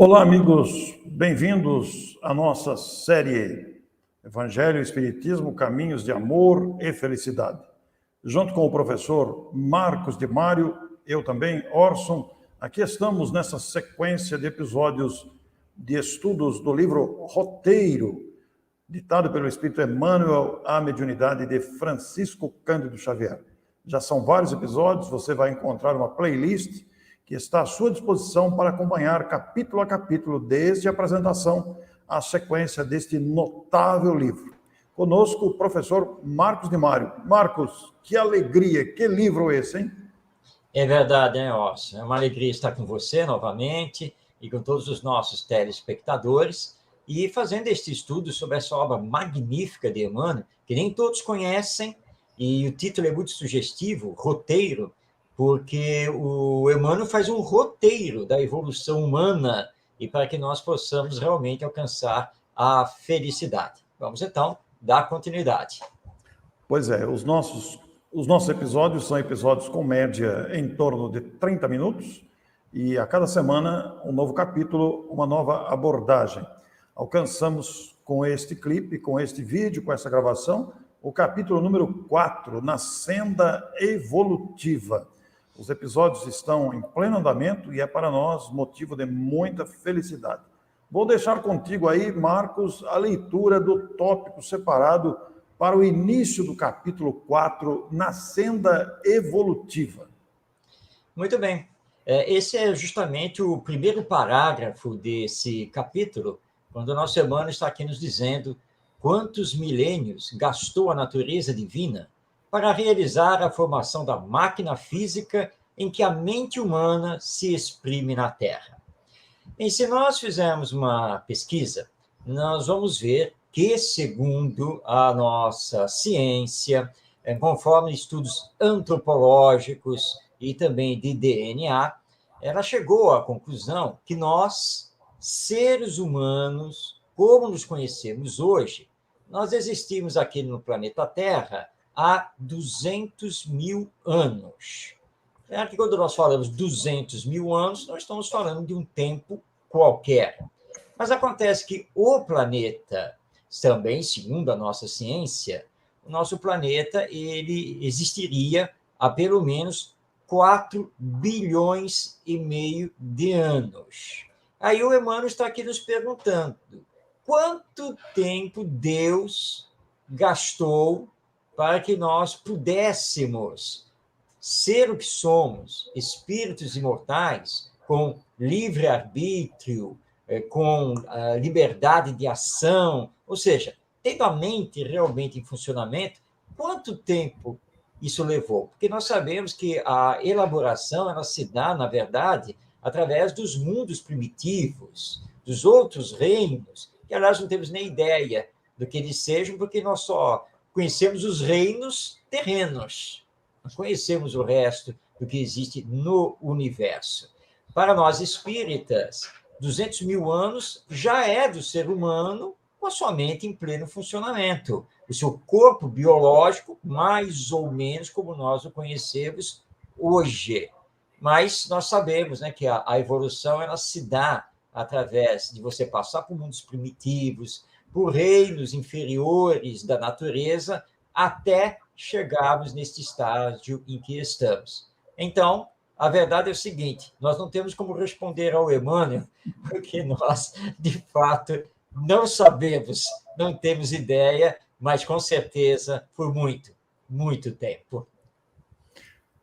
Olá, amigos, bem-vindos à nossa série Evangelho e Espiritismo, Caminhos de Amor e Felicidade. Junto com o professor Marcos de Mário, eu também, Orson, aqui estamos nessa sequência de episódios de estudos do livro Roteiro, ditado pelo Espírito Emmanuel à mediunidade de Francisco Cândido Xavier. Já são vários episódios, você vai encontrar uma playlist que está à sua disposição para acompanhar capítulo a capítulo, desde a apresentação à sequência deste notável livro. Conosco o professor Marcos de Mário. Marcos, que alegria, que livro esse, hein? É verdade, né, Orson? É uma alegria estar com você novamente e com todos os nossos telespectadores e fazendo este estudo sobre essa obra magnífica de Emmanuel, que nem todos conhecem, e o título é muito sugestivo, Roteiro, porque o Emmanuel faz um roteiro da evolução humana e para que nós possamos realmente alcançar a felicidade. Vamos, então, dar continuidade. Pois é, os nossos episódios são episódios com média em torno de 30 minutos e a cada semana um novo capítulo, uma nova abordagem. Alcançamos com este clipe, com este vídeo, com essa gravação, o capítulo número 4, na senda evolutiva. Os episódios estão em pleno andamento e é para nós motivo de muita felicidade. Vou deixar contigo aí, Marcos, a leitura do tópico separado para o início do capítulo 4, na senda evolutiva. Muito bem. Esse é justamente o primeiro parágrafo desse capítulo, quando o nosso Emmanuel está aqui nos dizendo quantos milênios gastou a natureza divina para realizar a formação da máquina física em que a mente humana se exprime na Terra. E se nós fizermos uma pesquisa, nós vamos ver que, segundo a nossa ciência, conforme estudos antropológicos e também de DNA, ela chegou à conclusão que nós, seres humanos, como nos conhecemos hoje, nós existimos aqui no planeta Terra há 200 mil anos. É que quando nós falamos 200 mil anos, nós estamos falando de um tempo qualquer. Mas acontece que o planeta, também segundo a nossa ciência, o nosso planeta ele existiria há pelo menos 4 bilhões e meio de anos. Aí o Emmanuel está aqui nos perguntando quanto tempo Deus gastou para que nós pudéssemos ser o que somos, espíritos imortais, com livre-arbítrio, com a liberdade de ação, ou seja, tendo a mente realmente em funcionamento, quanto tempo isso levou? Porque nós sabemos que a elaboração ela se dá, na verdade, através dos mundos primitivos, dos outros reinos, que, aliás, não temos nem ideia do que eles sejam, porque nós só conhecemos os reinos terrenos. Nós conhecemos o resto do que existe no universo. Para nós espíritas, 200 mil anos já é do ser humano com a sua mente em pleno funcionamento. O seu corpo biológico, mais ou menos como nós o conhecemos hoje. Mas nós sabemos, né, que a evolução ela se dá através de você passar por mundos primitivos, por reinos inferiores da natureza, até chegarmos neste estágio em que estamos. Então, a verdade é o seguinte, nós não temos como responder ao Emmanuel, porque nós, de fato, não sabemos, não temos ideia, mas, com certeza, por muito, muito tempo.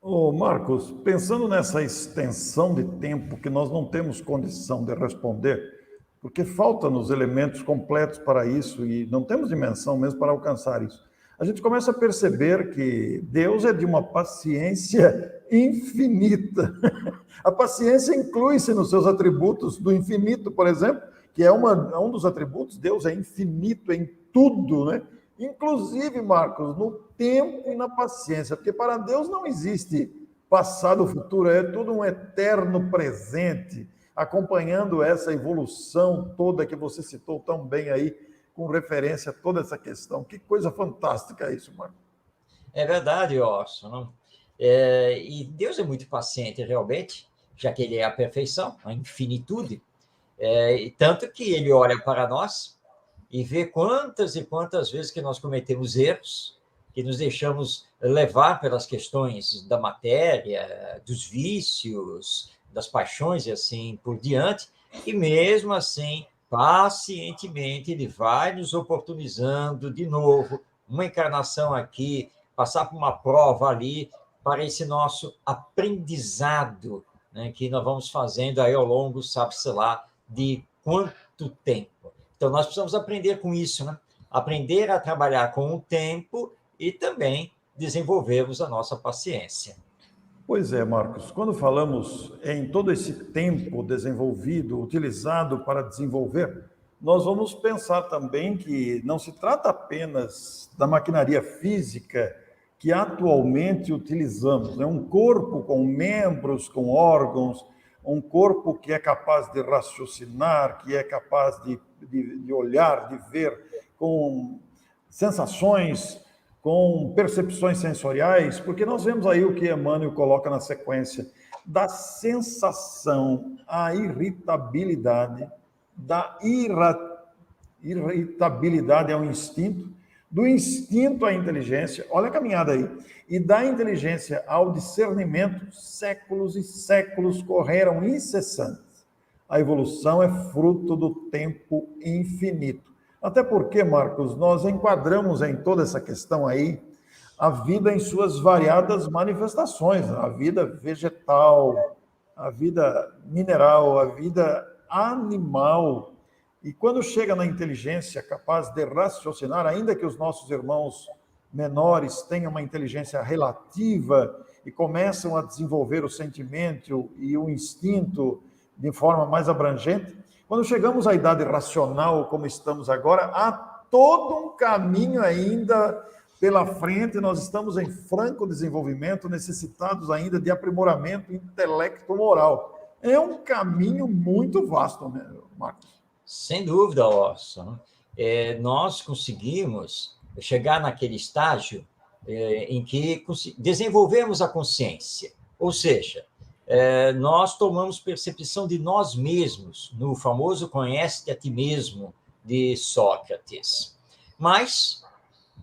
Ô Marcos, pensando nessa extensão de tempo que nós não temos condição de responder, porque faltam-nos elementos completos para isso e não temos dimensão mesmo para alcançar isso, a gente começa a perceber que Deus é de uma paciência infinita. A paciência inclui-se nos seus atributos do infinito, por exemplo, que é um dos atributos. Deus é infinito em tudo, né? Inclusive, Marcos, no tempo e na paciência, porque para Deus não existe passado ou futuro, é tudo um eterno presente, acompanhando essa evolução toda que você citou tão bem aí, com referência a toda essa questão. Que coisa fantástica isso, Marcos. É verdade, Orson. E Deus é muito paciente, realmente, já que ele é a perfeição, a infinitude. Tanto que ele olha para nós e vê quantas e quantas vezes que nós cometemos erros, que nos deixamos levar pelas questões da matéria, dos vícios, das paixões e assim por diante, e mesmo assim, pacientemente, ele vai nos oportunizando de novo, uma encarnação aqui, passar por uma prova ali, para esse nosso aprendizado, né, que nós vamos fazendo aí ao longo, sabe-se lá, de quanto tempo. Então, nós precisamos aprender com isso, né? Aprender a trabalhar com o tempo e também desenvolvermos a nossa paciência. Pois é, Marcos, quando falamos em todo esse tempo desenvolvido, utilizado para desenvolver, nós vamos pensar também que não se trata apenas da maquinaria física que atualmente utilizamos, é um corpo com membros, com órgãos, um corpo que é capaz de raciocinar, que é capaz de olhar, de ver, com sensações, com percepções sensoriais, porque nós vemos aí o que Emmanuel coloca na sequência, da sensação à irritabilidade, da irritabilidade ao instinto, do instinto à inteligência, olha a caminhada aí, e da inteligência ao discernimento, séculos e séculos correram incessantes. A evolução é fruto do tempo infinito. Até porque, Marcos, nós enquadramos em toda essa questão aí a vida em suas variadas manifestações, a vida vegetal, a vida mineral, a vida animal. E quando chega na inteligência capaz de raciocinar, ainda que os nossos irmãos menores tenham uma inteligência relativa e começam a desenvolver o sentimento e o instinto de forma mais abrangente, quando chegamos à idade racional, como estamos agora, há todo um caminho ainda pela frente, nós estamos em franco desenvolvimento, necessitados ainda de aprimoramento intelecto-moral. É um caminho muito vasto, né, Marcos? Sem dúvida, Orson. Nós conseguimos chegar naquele estágio em que desenvolvemos a consciência, ou seja, nós tomamos percepção de nós mesmos, no famoso conhece-te a ti mesmo, de Sócrates. Mas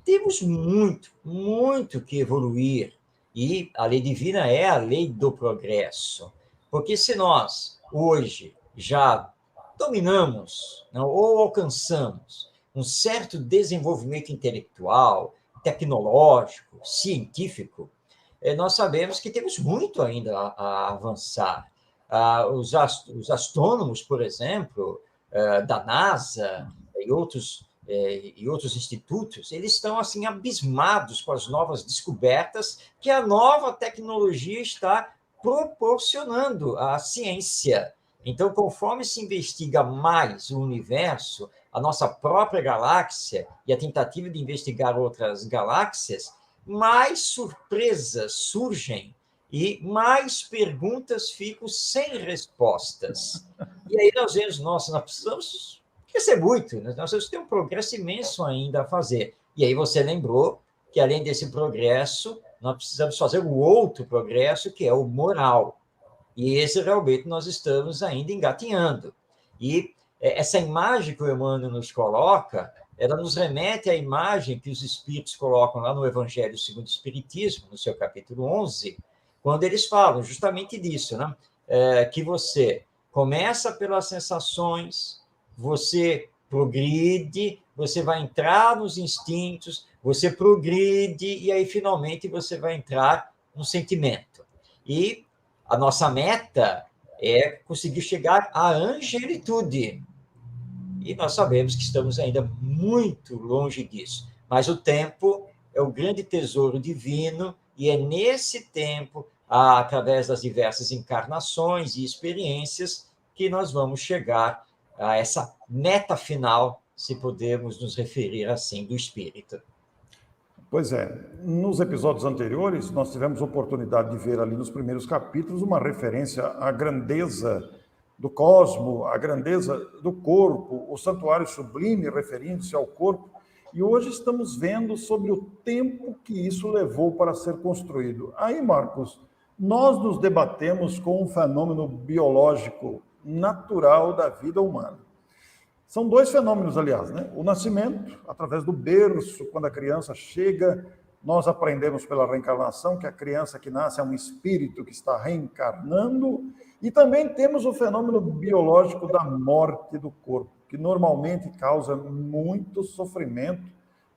temos muito, muito que evoluir, e a lei divina é a lei do progresso, porque se nós, hoje, já dominamos, não, ou alcançamos um certo desenvolvimento intelectual, tecnológico, científico, nós sabemos que temos muito ainda a avançar. Os astrônomos, por exemplo, da NASA e outros institutos, eles estão assim abismados com as novas descobertas que a nova tecnologia está proporcionando à ciência. Então, conforme se investiga mais o universo, a nossa própria galáxia e a tentativa de investigar outras galáxias, mais surpresas surgem e mais perguntas ficam sem respostas. E aí nós vemos, nossa, nós precisamos crescer muito, nós precisamos ter um progresso imenso ainda a fazer. E aí você lembrou que, além desse progresso, nós precisamos fazer o outro progresso, que é o moral. E esse realmente nós estamos ainda engatinhando. E essa imagem que o Emmanuel nos coloca, ela nos remete à imagem que os espíritos colocam lá no Evangelho segundo o Espiritismo, no seu capítulo 11, quando eles falam justamente disso, né? Que você começa pelas sensações, você progride, você vai entrar nos instintos, você progride, e aí finalmente você vai entrar no sentimento. E a nossa meta é conseguir chegar à angelitude. E nós sabemos que estamos ainda muito longe disso. Mas o tempo é o grande tesouro divino, e é nesse tempo, através das diversas encarnações e experiências, que nós vamos chegar a essa meta final, se pudermos nos referir assim, do espírito. Pois é, nos episódios anteriores, nós tivemos oportunidade de ver ali nos primeiros capítulos uma referência à grandeza do cosmo, à grandeza do corpo, o santuário sublime referindo-se ao corpo, e hoje estamos vendo sobre o tempo que isso levou para ser construído. Aí, Marcos, nós nos debatemos com um fenômeno biológico natural da vida humana. São dois fenômenos, aliás, né? O nascimento, através do berço, quando a criança chega, nós aprendemos pela reencarnação que a criança que nasce é um espírito que está reencarnando, e também temos o fenômeno biológico da morte do corpo, que normalmente causa muito sofrimento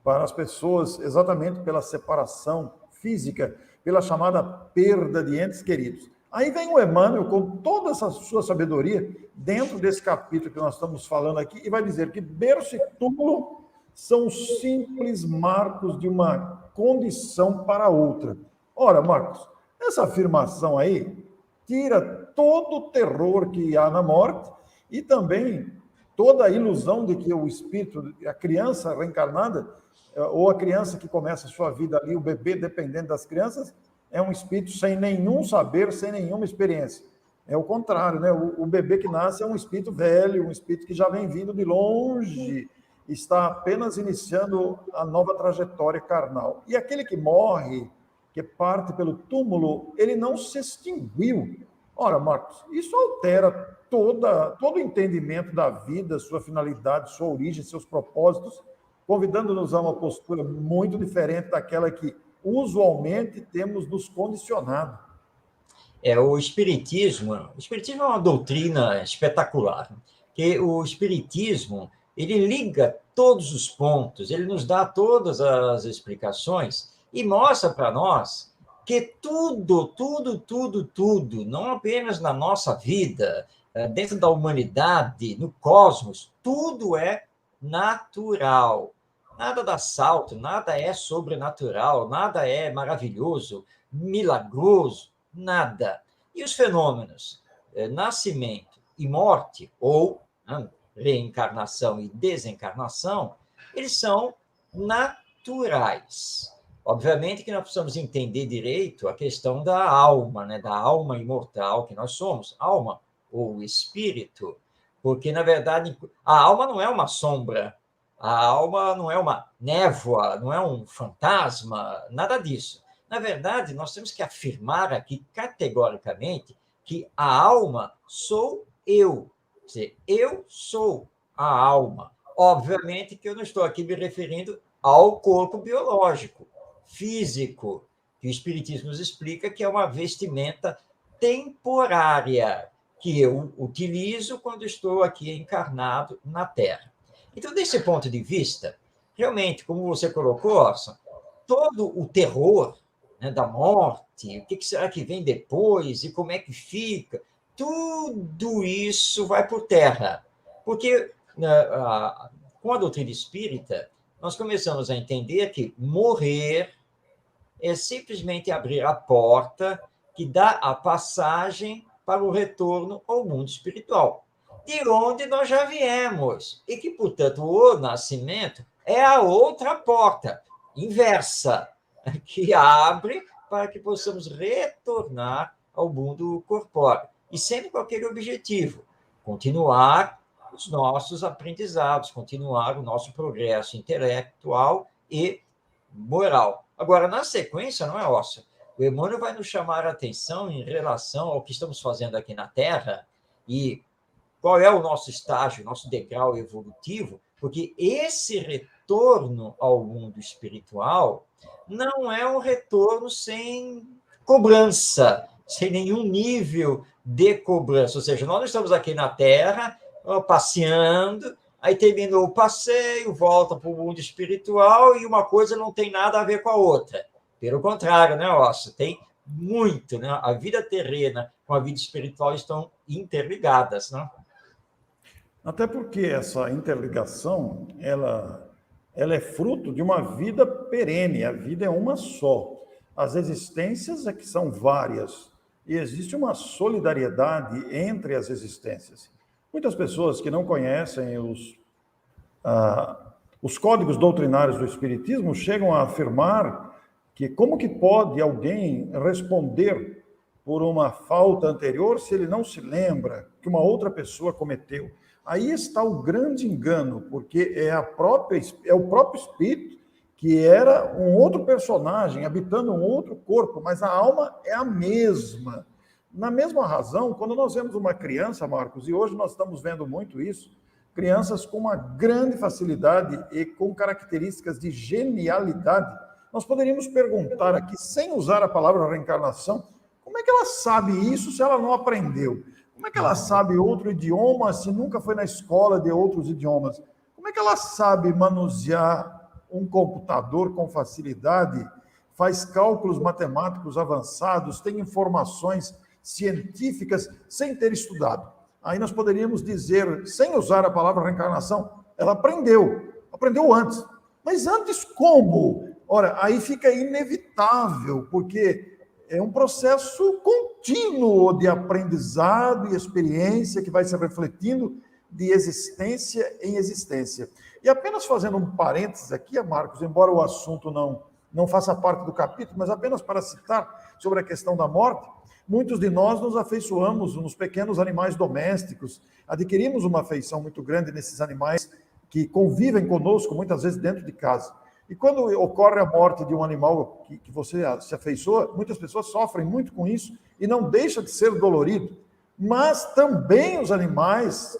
para as pessoas, exatamente pela separação física, pela chamada perda de entes queridos. Aí vem o Emmanuel, com toda essa sua sabedoria, dentro desse capítulo que nós estamos falando aqui, e vai dizer que berço e túmulo são simples marcos de uma condição para outra. Ora, Marcos, essa afirmação aí tira todo o terror que há na morte e também toda a ilusão de que o espírito, a criança reencarnada, ou a criança que começa a sua vida ali, o bebê, dependendo das crianças, é um espírito sem nenhum saber, sem nenhuma experiência. É o contrário, né? O bebê que nasce é um espírito velho, um espírito que já vem vindo de longe, está apenas iniciando a nova trajetória carnal. E aquele que morre, que parte pelo túmulo, ele não se extinguiu. Ora, Marcos, isso altera todo o entendimento da vida, sua finalidade, sua origem, seus propósitos, convidando-nos a uma postura muito diferente daquela que usualmente temos nos condicionado. O Espiritismo é uma doutrina espetacular, que o Espiritismo, ele liga todos os pontos, ele nos dá todas as explicações e mostra para nós que tudo, não apenas na nossa vida, dentro da humanidade, no cosmos, tudo é natural. Nada dá salto, nada é sobrenatural, nada é maravilhoso, milagroso, nada. E os fenômenos, nascimento e morte, ou reencarnação e desencarnação, eles são naturais. Obviamente que nós precisamos entender direito a questão da alma, né? Da alma imortal que nós somos, alma ou espírito, porque, na verdade, a alma não é uma sombra, a alma não é uma névoa, não é um fantasma, nada disso. Na verdade, nós temos que afirmar aqui categoricamente que a alma sou eu. Quer dizer, eu sou a alma. Obviamente que eu não estou aqui me referindo ao corpo biológico, físico, que o Espiritismo nos explica que é uma vestimenta temporária que eu utilizo quando estou aqui encarnado na Terra. Então, desse ponto de vista, realmente, como você colocou, Orson, todo o terror, né, da morte, o que será que vem depois e como é que fica, tudo isso vai por terra. Porque, com a doutrina espírita, nós começamos a entender que morrer é simplesmente abrir a porta que dá a passagem para o retorno ao mundo espiritual, de onde nós já viemos, e que, portanto, o nascimento é a outra porta, inversa, que abre para que possamos retornar ao mundo corpóreo. E sempre com aquele objetivo, continuar os nossos aprendizados, continuar o nosso progresso intelectual e moral. Agora, na sequência, não é, Orson? O Emmanuel vai nos chamar a atenção em relação ao que estamos fazendo aqui na Terra e qual é o nosso estágio, nosso degrau evolutivo, porque esse retorno ao mundo espiritual não é um retorno sem cobrança, sem nenhum nível de cobrança. Ou seja, nós estamos aqui na Terra, passeando, aí terminou o passeio, volta para o mundo espiritual e uma coisa não tem nada a ver com a outra. Pelo contrário, né, Orson? Tem muito, né? A vida terrena com a vida espiritual estão interligadas, né? Até porque essa interligação, ela é fruto de uma vida perene, a vida é uma só. As existências é que são várias, e existe uma solidariedade entre as existências. Muitas pessoas que não conhecem os códigos doutrinários do Espiritismo chegam a afirmar que como que pode alguém responder por uma falta anterior se ele não se lembra que uma outra pessoa cometeu. Aí está o grande engano, porque é o próprio espírito que era um outro personagem, habitando um outro corpo, mas a alma é a mesma. Na mesma razão, quando nós vemos uma criança, Marcos, e hoje nós estamos vendo muito isso, crianças com uma grande facilidade e com características de genialidade, nós poderíamos perguntar aqui, sem usar a palavra reencarnação, como é que ela sabe isso se ela não aprendeu? Como é que ela sabe outro idioma se nunca foi na escola de outros idiomas? Como é que ela sabe manusear um computador com facilidade, faz cálculos matemáticos avançados, tem informações científicas sem ter estudado? Aí nós poderíamos dizer, sem usar a palavra reencarnação, ela aprendeu antes. Mas antes como? Ora, aí fica inevitável, porque é um processo contínuo de aprendizado e experiência que vai se refletindo de existência em existência. E apenas fazendo um parênteses aqui, Marcos, embora o assunto não faça parte do capítulo, mas apenas para citar sobre a questão da morte, muitos de nós nos afeiçoamos nos pequenos animais domésticos, adquirimos uma afeição muito grande nesses animais que convivem conosco, muitas vezes dentro de casa. E quando ocorre a morte de um animal que você se afeiçoa, muitas pessoas sofrem muito com isso e não deixa de ser dolorido. Mas também os animais,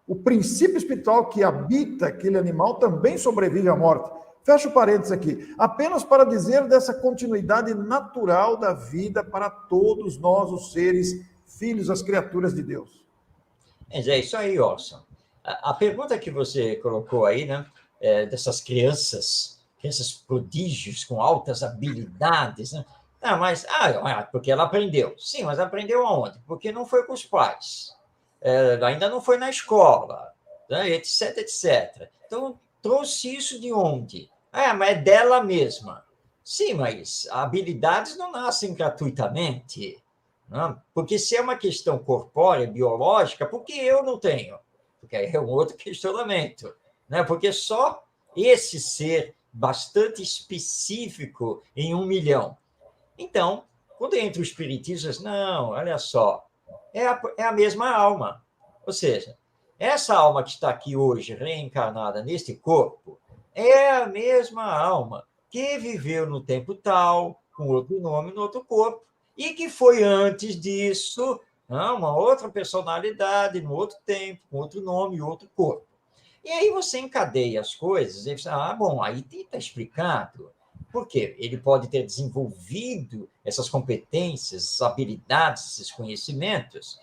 o princípio espiritual que habita aquele animal também sobrevive à morte. Fecha o parênteses aqui, apenas para dizer dessa continuidade natural da vida para todos nós, os seres, filhos, as criaturas de Deus. É isso aí, Orson. A pergunta que você colocou aí, né, dessas crianças prodígios com altas habilidades, né? Mas porque ela aprendeu. Sim, mas aprendeu aonde? Porque não foi com os pais, ainda não foi na escola, né, etc, etc. Então, trouxe isso de onde? Mas é dela mesma. Sim, mas habilidades não nascem gratuitamente. Não? Porque se é uma questão corpórea, biológica, por que eu não tenho? Porque aí é um outro questionamento. Né? Porque só esse ser bastante específico em 1 milhão. Então, quando entra o espiritismo, não, olha só, é a mesma alma. Ou seja, essa alma que está aqui hoje, reencarnada neste corpo, é a mesma alma que viveu no tempo tal, com outro nome, no outro corpo, e que foi antes disso, uma outra personalidade, no outro tempo, com outro nome, outro corpo. E aí você encadeia as coisas, e você bom, aí está explicado. Por quê? Ele pode ter desenvolvido essas competências, essas habilidades, esses conhecimentos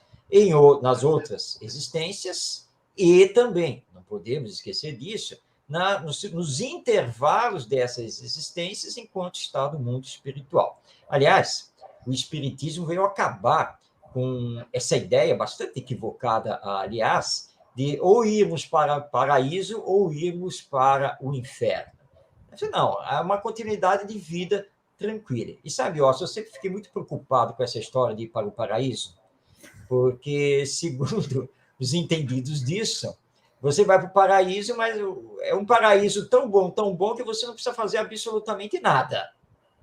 nas outras existências e também, não podemos esquecer disso, nos intervalos dessas existências enquanto está no mundo espiritual. Aliás, o espiritismo veio acabar com essa ideia bastante equivocada, aliás, de ou irmos para o paraíso ou irmos para o inferno. Não, é uma continuidade de vida tranquila. E sabe, Orson, eu sempre fiquei muito preocupado com essa história de ir para o paraíso, porque, segundo os entendidos disso, você vai para o paraíso, mas é um paraíso tão bom, que você não precisa fazer absolutamente nada,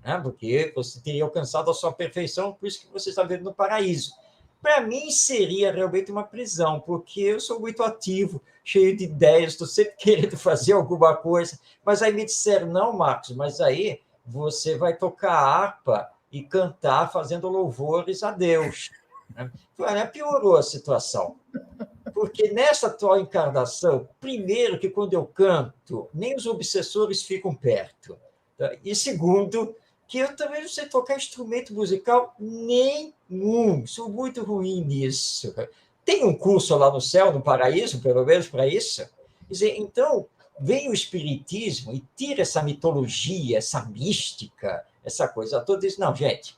né? Porque você teria alcançado a sua perfeição, por isso que você está vendo no paraíso. Para mim, seria realmente uma prisão, porque eu sou muito ativo, cheio de ideias, estou sempre querendo fazer alguma coisa, mas aí me disseram, não, Marcos, mas aí você vai tocar harpa e cantar fazendo louvores a Deus. Piorou a situação. Porque nessa atual encarnação, primeiro que quando eu canto, nem os obsessores ficam perto. E segundo, que eu também não sei tocar instrumento musical nenhum. Sou muito ruim nisso. Tem um curso lá no céu, no paraíso, pelo menos para isso? Quer dizer, então, vem o espiritismo e tira essa mitologia, essa mística, essa coisa toda. Diz, não, gente,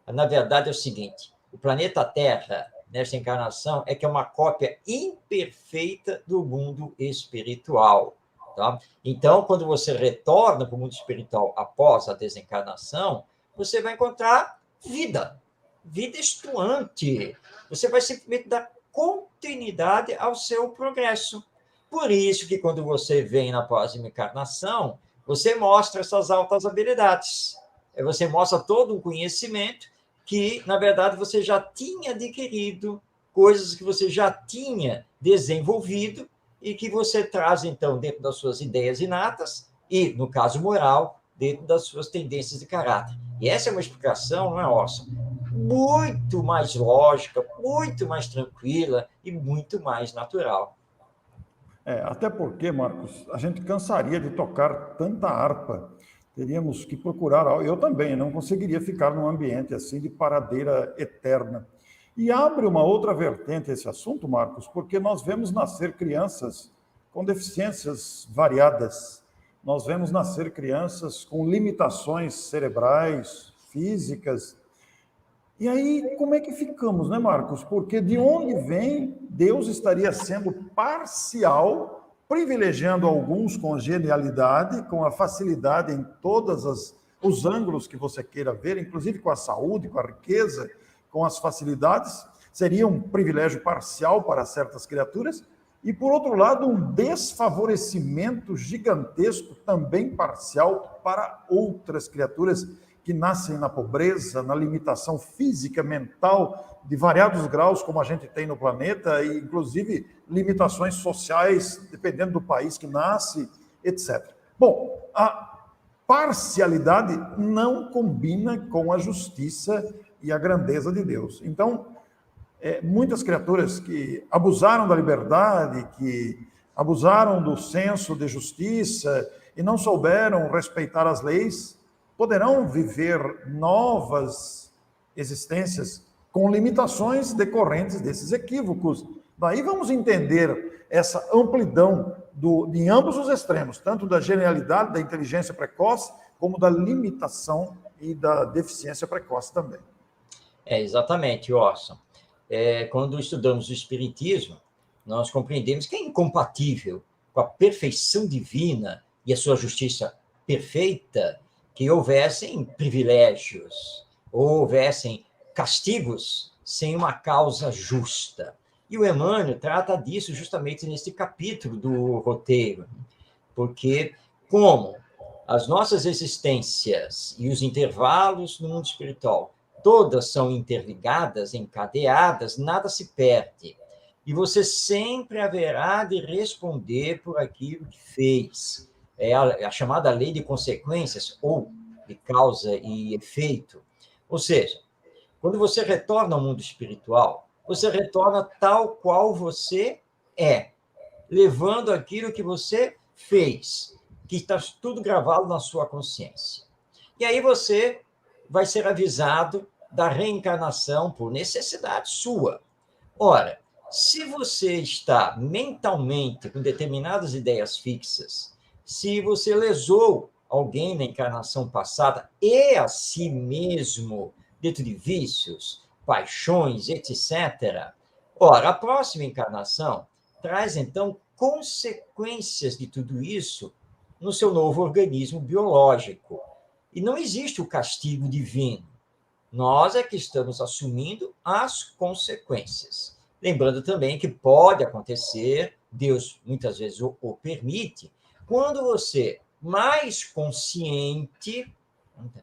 na verdade é o seguinte, o planeta Terra, nesta encarnação, é que é uma cópia imperfeita do mundo espiritual. Tá? Então, quando você retorna para o mundo espiritual após a desencarnação, você vai encontrar vida estuante. Você vai simplesmente dar continuidade ao seu progresso. Por isso que quando você vem na próxima encarnação, você mostra essas altas habilidades. Você mostra todo um conhecimento que, na verdade, você já tinha adquirido, coisas que você já tinha desenvolvido e que você traz, então, dentro das suas ideias inatas e, no caso moral, dentro das suas tendências de caráter. E essa é uma explicação, não é, Orson? muito mais lógica, muito mais tranquila e muito mais natural. Até porque, Marcos, a gente cansaria de tocar tanta harpa. Teríamos que procurar algo. Eu também não conseguiria ficar num ambiente assim de paradeira eterna. E abre uma outra vertente esse assunto, Marcos, porque nós vemos nascer crianças com deficiências variadas. Nós vemos nascer crianças com limitações cerebrais, físicas. E aí, como é que ficamos, né, Marcos? Porque de onde vem Deus estaria sendo parcial, privilegiando alguns com genialidade, com a facilidade em todos os ângulos que você queira ver, inclusive com a saúde, com a riqueza, com as facilidades, seria um privilégio parcial para certas criaturas, e, por outro lado, um desfavorecimento gigantesco, também parcial, para outras criaturas que nascem na pobreza, na limitação física, mental, de variados graus, como a gente tem no planeta, e inclusive limitações sociais, dependendo do país que nasce, etc. Bom, a parcialidade não combina com a justiça e a grandeza de Deus. Então, muitas criaturas que abusaram da liberdade, que abusaram do senso de justiça e não souberam respeitar as leis, poderão viver novas existências com limitações decorrentes desses equívocos. Daí vamos entender essa amplidão em ambos os extremos, tanto da genialidade, da inteligência precoce, como da limitação e da deficiência precoce também. Exatamente, Orson. Quando estudamos o Espiritismo, nós compreendemos que é incompatível com a perfeição divina e a sua justiça perfeita que houvessem privilégios, ou houvessem castigos sem uma causa justa. E o Emmanuel trata disso justamente nesse capítulo do roteiro, porque como as nossas existências e os intervalos no mundo espiritual todas são interligadas, encadeadas, nada se perde. E você sempre haverá de responder por aquilo que fez. É a chamada lei de consequências, ou de causa e efeito. Ou seja, quando você retorna ao mundo espiritual, você retorna tal qual você é, levando aquilo que você fez, que está tudo gravado na sua consciência. E aí você vai ser avisado da reencarnação por necessidade sua. Ora, se você está mentalmente com determinadas ideias fixas, se você lesou alguém na encarnação passada e a si mesmo dentro de vícios, paixões, etc., ora, a próxima encarnação traz, então, consequências de tudo isso no seu novo organismo biológico. E não existe o castigo divino. Nós é que estamos assumindo as consequências. Lembrando também que pode acontecer, Deus muitas vezes o permite, quando você, mais consciente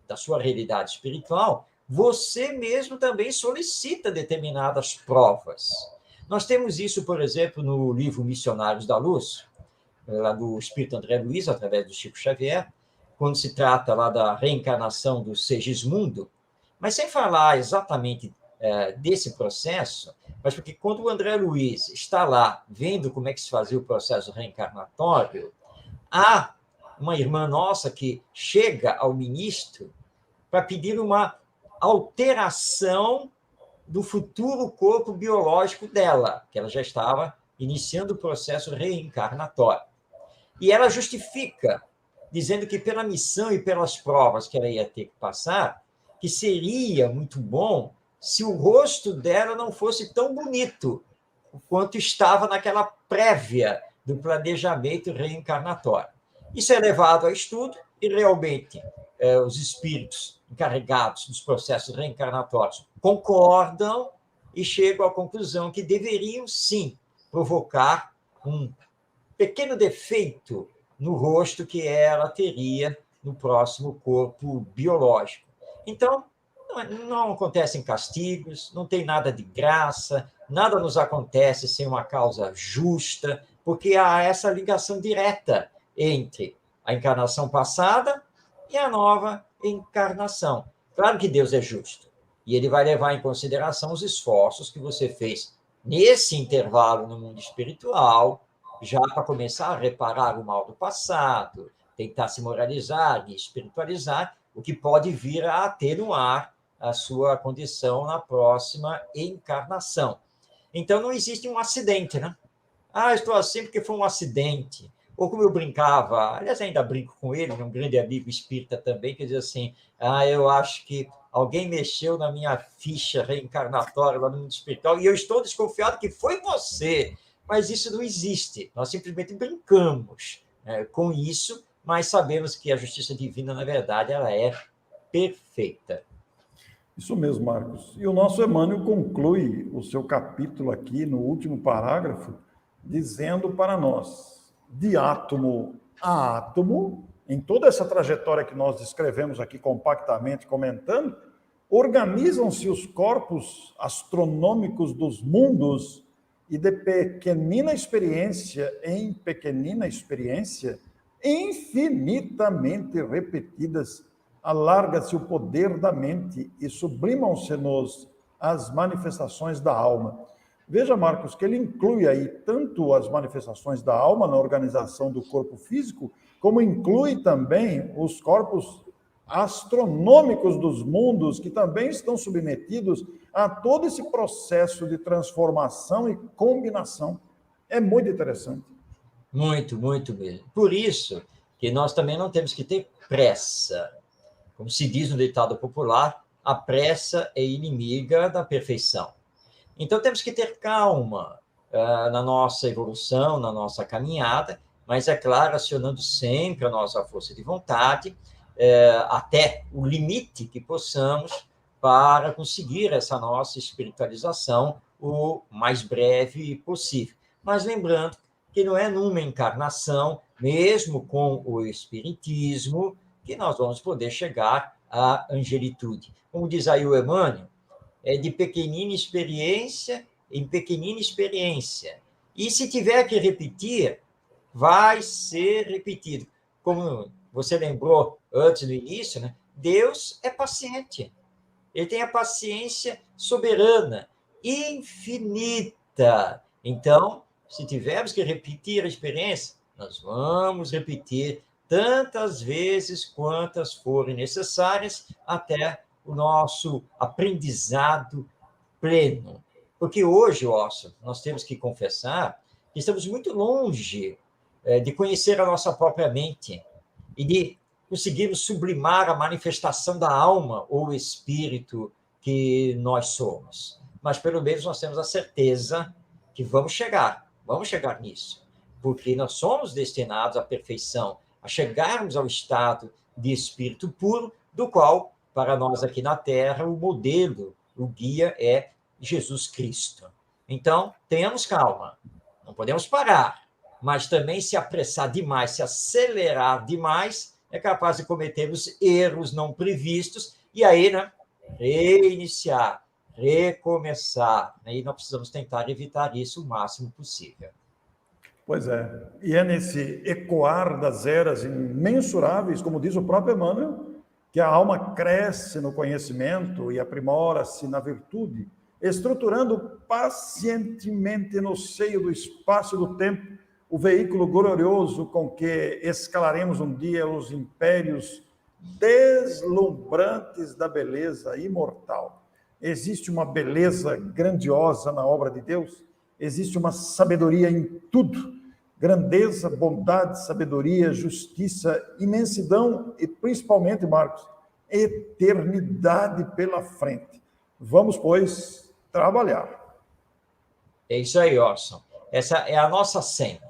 da sua realidade espiritual, você mesmo também solicita determinadas provas. Nós temos isso, por exemplo, no livro Missionários da Luz, lá do Espírito André Luiz, através do Chico Xavier, quando se trata lá da reencarnação do Segismundo, mas sem falar exatamente desse processo, mas porque quando o André Luiz está lá vendo como é que se fazia o processo reencarnatório, há uma irmã nossa que chega ao ministro para pedir uma alteração do futuro corpo biológico dela, que ela já estava iniciando o processo reencarnatório. E ela justifica, dizendo que pela missão e pelas provas que ela ia ter que passar, que seria muito bom se o rosto dela não fosse tão bonito quanto estava naquela prévia do planejamento reencarnatório. Isso é levado a estudo e realmente os espíritos encarregados dos processos reencarnatórios concordam e chegam à conclusão que deveriam, sim, provocar um pequeno defeito no rosto que ela teria no próximo corpo biológico. Então, não acontecem castigos, não tem nada de graça, nada nos acontece sem uma causa justa, porque há essa ligação direta entre a encarnação passada e a nova encarnação. Claro que Deus é justo. E ele vai levar em consideração os esforços que você fez nesse intervalo no mundo espiritual, já para começar a reparar o mal do passado, tentar se moralizar e espiritualizar, o que pode vir a atenuar a sua condição na próxima encarnação. Então, não existe um acidente, né? Ah, estou assim porque foi um acidente. Ou como eu brincava, aliás, ainda brinco com ele, um grande amigo espírita também, que diz assim, eu acho que alguém mexeu na minha ficha reencarnatória lá no mundo espiritual e eu estou desconfiado que foi você. Mas isso não existe. Nós simplesmente brincamos com isso, mas sabemos que a justiça divina, na verdade, ela é perfeita. Isso mesmo, Marcos. E o nosso Emmanuel conclui o seu capítulo aqui, no último parágrafo, dizendo para nós, de átomo a átomo, em toda essa trajetória que nós descrevemos aqui compactamente, comentando, organizam-se os corpos astronômicos dos mundos e de pequenina experiência em pequenina experiência, infinitamente repetidas, alarga-se o poder da mente e sublimam-se-nos as manifestações da alma. Veja, Marcos, que ele inclui aí tanto as manifestações da alma na organização do corpo físico, como inclui também os corpos astronômicos dos mundos, que também estão submetidos a todo esse processo de transformação e combinação. É muito interessante. Muito, muito mesmo. Por isso que nós também não temos que ter pressa. Como se diz no ditado popular, a pressa é inimiga da perfeição. Então, temos que ter calma na nossa evolução, na nossa caminhada, mas, é claro, acionando sempre a nossa força de vontade, até o limite que possamos, para conseguir essa nossa espiritualização o mais breve possível. Mas lembrando que não é numa encarnação, mesmo com o espiritismo, que nós vamos poder chegar à angelitude. Como diz aí o Emmanuel, é de pequenina experiência em pequenina experiência. E se tiver que repetir, vai ser repetido. Como você lembrou antes do início, né? Deus é paciente. Ele tem a paciência soberana, infinita. Então, se tivermos que repetir a experiência, nós vamos repetir tantas vezes quantas forem necessárias até o nosso aprendizado pleno. Porque hoje, Orson, nós temos que confessar que estamos muito longe de conhecer a nossa própria mente e de conseguirmos sublimar a manifestação da alma ou espírito que nós somos. Mas, pelo menos, nós temos a certeza que vamos chegar nisso, porque nós somos destinados à perfeição, a chegarmos ao estado de espírito puro, do qual, para nós aqui na Terra, o modelo, o guia é Jesus Cristo. Então, tenhamos calma, não podemos parar, mas também se apressar demais, se acelerar demais, é capaz de cometermos erros não previstos, e aí, né, reiniciar, recomeçar, né, e nós precisamos tentar evitar isso o máximo possível. Pois é, e é nesse ecoar das eras imensuráveis, como diz o próprio Emmanuel, que a alma cresce no conhecimento e aprimora-se na virtude, estruturando pacientemente no seio do espaço e do tempo o veículo glorioso com que escalaremos um dia os impérios deslumbrantes da beleza imortal. Existe uma beleza grandiosa na obra de Deus, existe uma sabedoria em tudo, grandeza, bondade, sabedoria, justiça, imensidão e, principalmente, Marcos, eternidade pela frente. Vamos, pois, trabalhar. É isso aí, Orson. Essa é a nossa senha.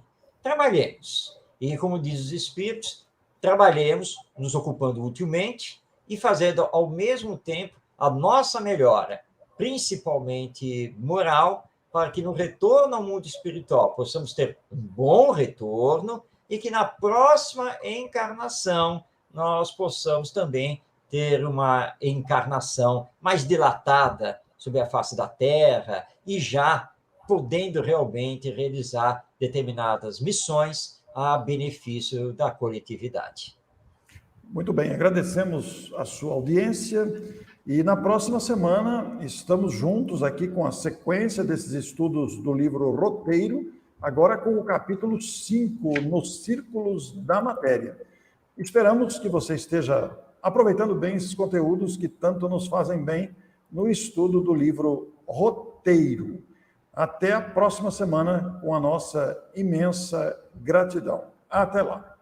Trabalhemos. E, como diz os Espíritos, trabalhemos nos ocupando utilmente e fazendo, ao mesmo tempo, a nossa melhora, principalmente moral, para que no retorno ao mundo espiritual possamos ter um bom retorno e que na próxima encarnação nós possamos também ter uma encarnação mais dilatada sobre a face da Terra e já podendo realmente realizar determinadas missões a benefício da coletividade. Muito bem, agradecemos a sua audiência E na próxima semana estamos juntos aqui com a sequência desses estudos do livro Roteiro, agora com o capítulo 5, Nos Círculos da Matéria. Esperamos que você esteja aproveitando bem esses conteúdos que tanto nos fazem bem no estudo do livro Roteiro. Até a próxima semana, com a nossa imensa gratidão. Até lá!